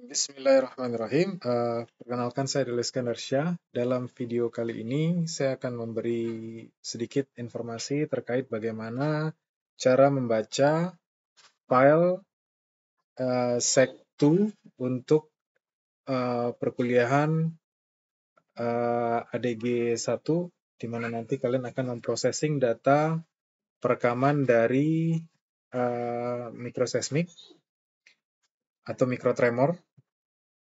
Bismillahirrahmanirrahim. Perkenalkan, saya adalah Iskandar Syah. Dalam video kali ini, saya akan memberi sedikit informasi terkait bagaimana cara membaca file Sec2 untuk perkuliahan ADG 1, di mana nanti kalian akan memprosesing data perekaman dari mikroseismik atau mikrotremor.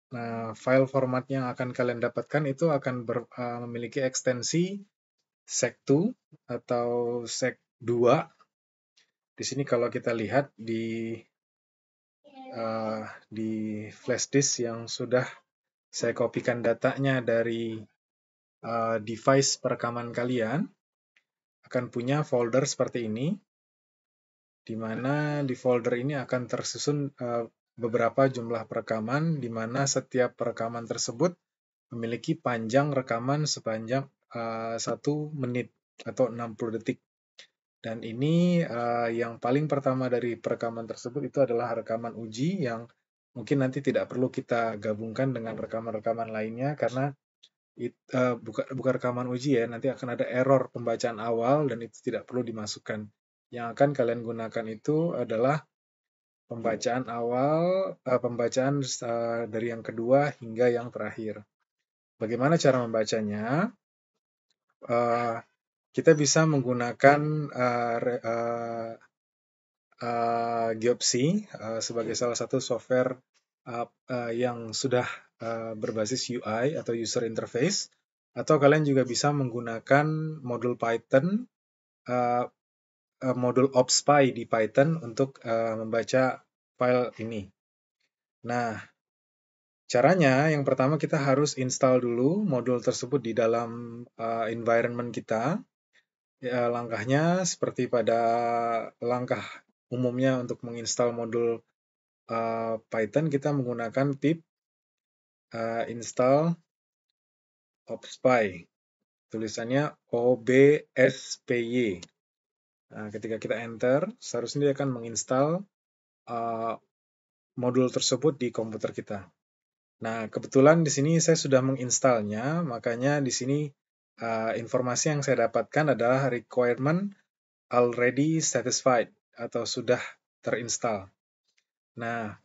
Nah, file format yang akan kalian dapatkan itu akan memiliki ekstensi Sec2 atau Sec2. Di sini kalau kita lihat di flash disk yang sudah saya kopikan datanya dari device perekaman kalian, akan punya folder seperti ini, di mana di folder ini akan tersusun beberapa jumlah perekaman, di mana setiap perekaman tersebut memiliki panjang rekaman sepanjang 1 menit atau 60 detik. Dan ini yang paling pertama dari perekaman tersebut itu adalah rekaman uji yang mungkin nanti tidak perlu kita gabungkan dengan rekaman-rekaman lainnya karena bukan rekaman uji ya, nanti akan ada error pembacaan awal dan itu tidak perlu dimasukkan. Yang akan kalian gunakan itu adalah pembacaan awal, pembacaan dari yang kedua hingga yang terakhir. Bagaimana cara membacanya? Kita bisa menggunakan Geopsy sebagai salah satu software yang sudah berbasis UI atau user interface, atau kalian juga bisa menggunakan modul Python, modul OpsPy di Python untuk membaca file ini. Nah, caranya yang pertama kita harus install dulu modul tersebut di dalam environment kita. Ya, langkahnya seperti pada langkah umumnya untuk menginstal modul Python, kita menggunakan pip install OpsPy. Tulisannya OBSPY. Nah, ketika kita enter, seharusnya dia akan menginstal modul tersebut di komputer kita. Nah, kebetulan di sini saya sudah menginstalnya, makanya di sini informasi yang saya dapatkan adalah requirement already satisfied atau sudah terinstall. Nah,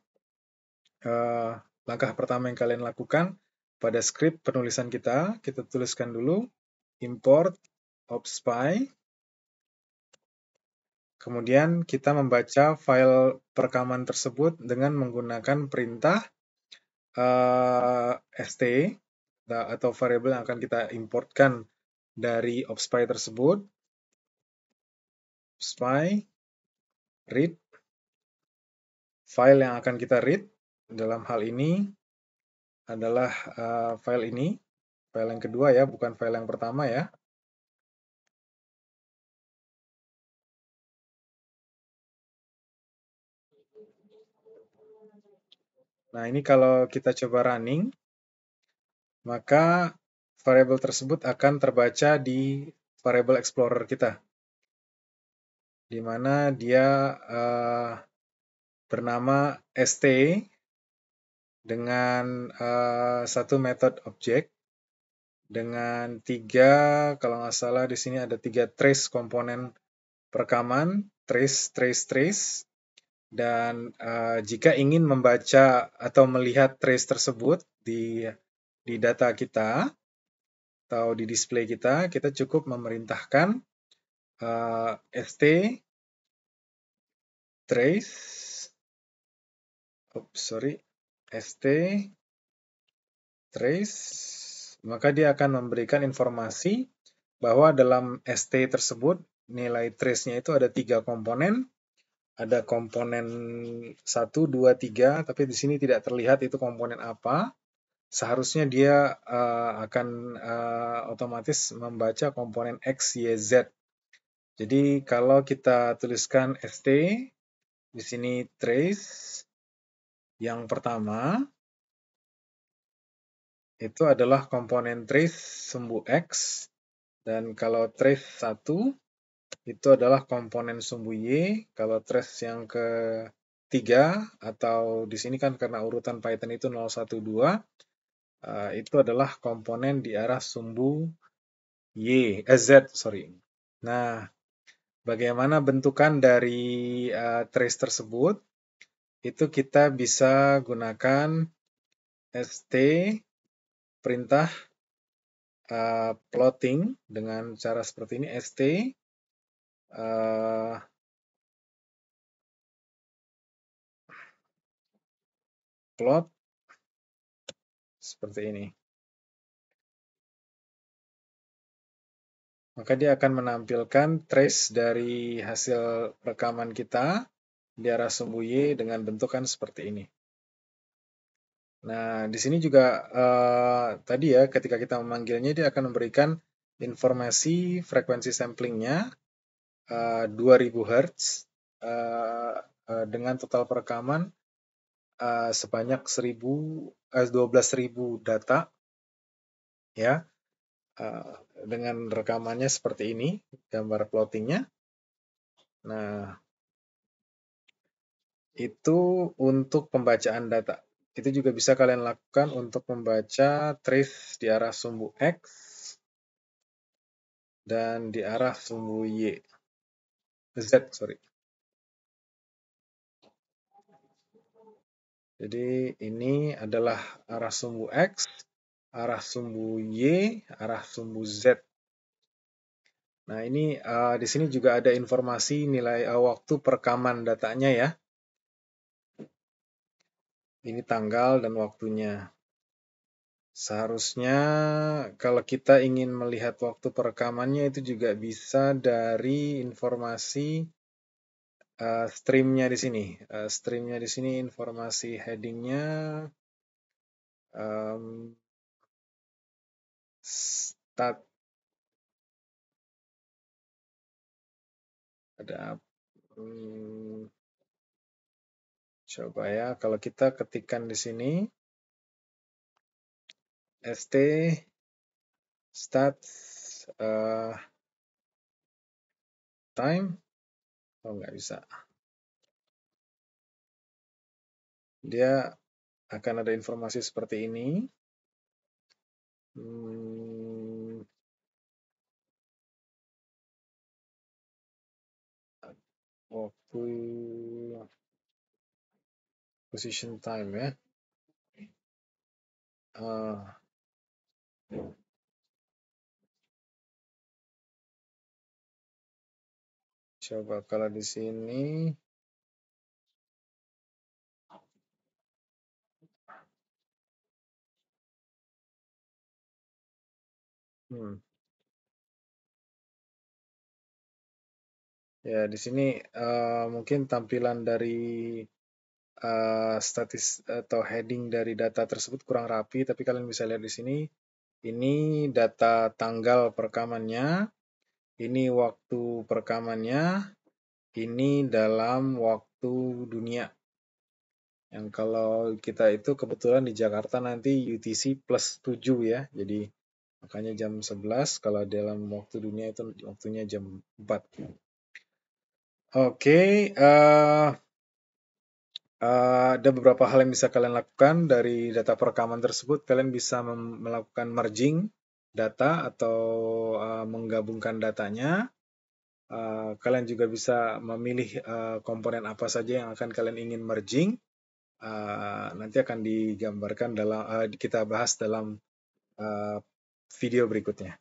langkah pertama yang kalian lakukan pada script penulisan kita tuliskan dulu import OpsPy. Kemudian kita membaca file perekaman tersebut dengan menggunakan perintah st atau variabel yang akan kita importkan dari OpsPy tersebut. OpsPy read. File yang akan kita read dalam hal ini adalah file ini, file yang kedua ya, bukan file yang pertama ya. Nah, ini kalau kita coba running, maka variabel tersebut akan terbaca di variabel explorer kita, di mana dia bernama st dengan satu metode objek dengan 3, kalau nggak salah di sini ada 3 trace komponen perekaman, trace, dan jika ingin membaca atau melihat trace tersebut di data kita atau di display kita, kita cukup memerintahkan st trace, st trace, maka dia akan memberikan informasi bahwa dalam st tersebut nilai trace-nya itu ada 3 komponen. Ada komponen 1, 2, 3, tapi di sini tidak terlihat itu komponen apa. Seharusnya dia akan otomatis membaca komponen X, Y, Z. Jadi kalau kita tuliskan st, di sini trace, yang pertama, itu adalah komponen trace sumbu X, dan kalau trace 1, itu adalah komponen sumbu Y, kalau trace yang ketiga 3 atau di sini kan karena urutan Python itu 0, 1, 2, itu adalah komponen di arah sumbu Z, sorry. Nah, bagaimana bentukan dari trace tersebut? Itu kita bisa gunakan st perintah plotting dengan cara seperti ini, st plot seperti ini. Maka dia akan menampilkan trace dari hasil rekaman kita di arah sumbu Y dengan bentukan seperti ini. Nah, di sini juga tadi ya, ketika kita memanggilnya, dia akan memberikan informasi frekuensi samplingnya 2000 Hz dengan total perekaman sebanyak 12.000 data, ya, dengan rekamannya seperti ini, gambar plottingnya. Nah, itu untuk pembacaan data. Itu juga bisa kalian lakukan untuk membaca trace di arah sumbu X dan di arah sumbu Z, sorry. Jadi ini adalah arah sumbu X, arah sumbu Y, arah sumbu Z. Nah, ini di sini juga ada informasi nilai waktu perekaman datanya ya. Ini tanggal dan waktunya. Seharusnya kalau kita ingin melihat waktu perekamannya itu juga bisa dari informasi streamnya di sini. Streamnya di sini informasi headingnya stat. Ada coba ya, kalau kita ketikkan di sini st stat time, oh nggak bisa. Dia akan ada informasi seperti ini. Waktu position time ya. Coba kalau di sini ya, di sini mungkin tampilan dari statis atau heading dari data tersebut kurang rapi, tapi kalian bisa lihat di sini. Ini data tanggal perekamannya, ini waktu perekamannya, ini dalam waktu dunia. Yang kalau kita itu kebetulan di Jakarta nanti UTC plus 7 ya, jadi makanya jam 11, kalau dalam waktu dunia itu waktunya jam 4. Oke, ada beberapa hal yang bisa kalian lakukan dari data perekaman tersebut. Kalian bisa melakukan merging data atau menggabungkan datanya. Kalian juga bisa memilih komponen apa saja yang akan kalian ingin merging. Nanti akan digambarkan dalam kita bahas dalam video berikutnya.